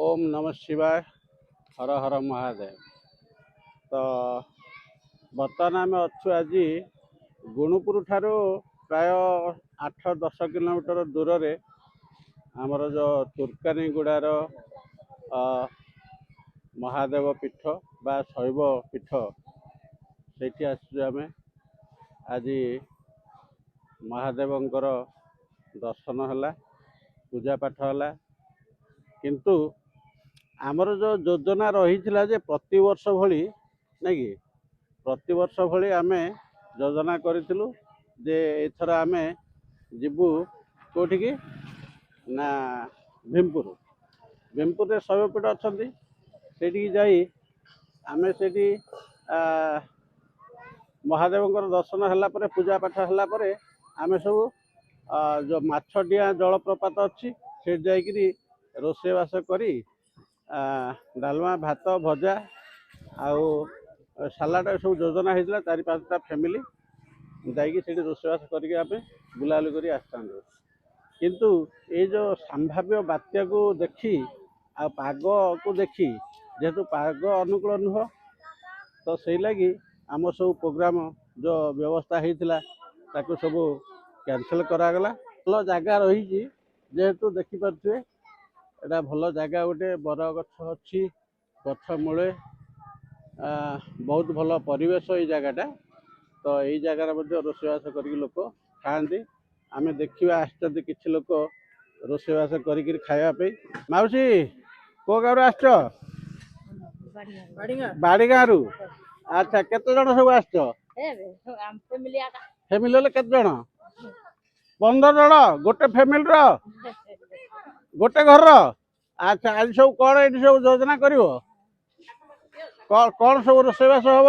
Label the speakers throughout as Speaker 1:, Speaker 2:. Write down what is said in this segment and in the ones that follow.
Speaker 1: ओम नमः शिवाय हर हर महादेव। तो बर्तमान आम अच्छु आज गुणुपुर ठारू प्राय 8-10 किलोमीटर दूर रे आमर जो तुर्कानीगुड़ार महादेव पीठ बा शैव पीठ से आम आज महादेवंकर दर्शन है पूजा पाठ है किंतु आमर जो योजना रही जे प्रति वर्ष भली नहीं कि प्रति वर्ष भली आम योजना करूँ जे एथर आम जीवु कौटी की ना भीमपुर भीमपुर शैवपीठ अच्छा से जाई आम से महादेव दर्शन है पूजा पाठ है आम सब जो माछडिया जलप्रपात अच्छी से जाकि रोषेईवास करी डालमा भात भजा आउ सालाड सब योजना होता 4-5टा फैमिली जाकि रोषेईवास करके बुलाबुली कर आसता किंतु ये जो संभाव्य बात्या को देखी आ पाग को देखी जेहेतु पाग अनुकूल नुह तो से लगी आम सब प्रोग्राम जो व्यवस्था होता ताकू सब कैंसल करागला। भल जगह रही जेहेतु देखिपे एटा भल जगह गोटे बर गछ अच्छी गछ मूले बहुत भल परिवेश ये जगहटा तो यही जगार रोषेईवास कर लोक खाती आम देखा आसते किसी लोक रोषेईवास कर खावाई। माउसी को गाँव आस बाड़ी गाँव अच्छा केते जन सब आस फैमिली केते जन 15 जन गोटे फैमिली गोटे घर अच्छा आज सब कौन ये सब योजना कर कौन सब रोषेईवास हम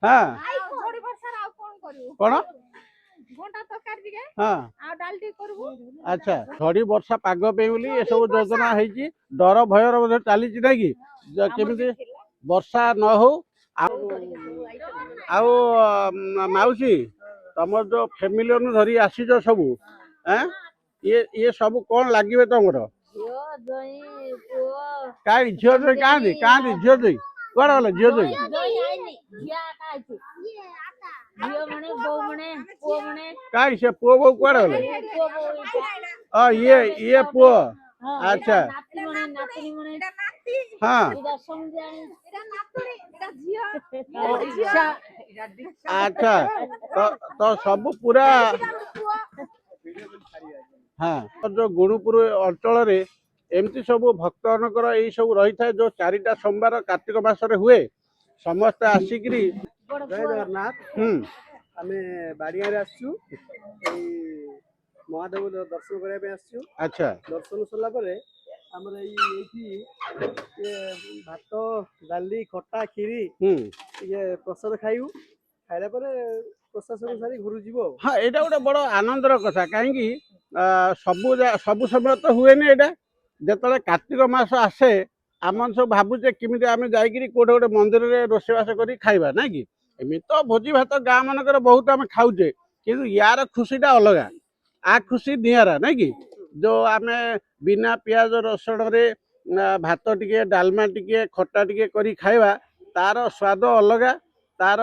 Speaker 1: हाँ कौन हाँ अच्छा झड़ी वर्षा पाग पे बोली ये सब योजना है डर भयर चली ना कि केमी वर्षा न हो आउ माउसी तुम जो फैमिली धरी आसीज सब ये सब कौन लगे तुम कहीं झील जो कहाँ कहाँ झील जो कौन गल झील जो कहीं से पुओ बो कौन गल ये पुओ अच्छा हाँ अच्छा तो सब पूरा हाँ जो गुणुपुर अंचल एमती सब भक्तनकर यही सब रही था जो 4टा सोमवार कार्तिक मासरे हुए समस्त आसिक जय जगन्नाथ आम बाड़िया आसु महादेव दर्शन करने अच्छा दर्शन सरला आमर भात डाली खटा खीरी ये प्रसाद खाइबू खाइला प्रशासन सारी घर जीव हाँ यहाँ गोटे बड़ आनंदर कथा कहीं सब समय तो हुए यहाँ जो कार्तिक मास आसे आम सब भावुचे किमी आम जाकि कौटे गोटे मंदिर में रोषेईवास कर खाइबा ना कि एमती तो भोजी भात गाँ मानक बहुत आम खाऊे कि यार खुशीटा अलग आ खुशी निरा ना कि जो आम बिना पियाज रसुण रे भात टिके डालमा टिके खट्टा टिके करी खाइबा तार स्वाद अलग तार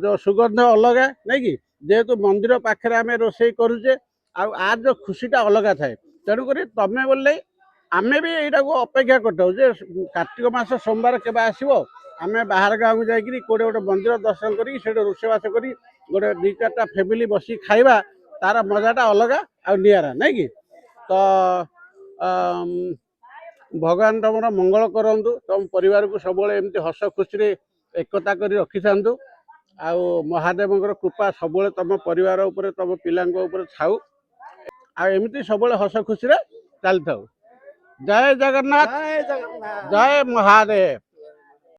Speaker 1: जो सुगंध अलग नहीं कि जेहेतु मंदिर पाखे आम रोषे करुचे आ जो खुशीटा अलग थाए तेणुक तमें बोले आम भी यहाँ को अपेक्षा करताऊ जे कार्तिक मास सोमवार के आसो आम बाहर गाँव को जाकि कौटे गोटे मंदिर दर्शन कर रोषेईवास कर गोटे 2-4टा फैमिली बसी खाइबा तार मजाटा अलग आरा नहीं कि तो भगवान तुम मंगल करूँ तुम परिवार को सब एमती हस खुशी एकता कर रखी था आउ महादेव कृपा सब तुम परिवार उपर तुम पिला छाऊ आमती सब हस खुशी चली था। जय जगन्नाथ जय महादेव।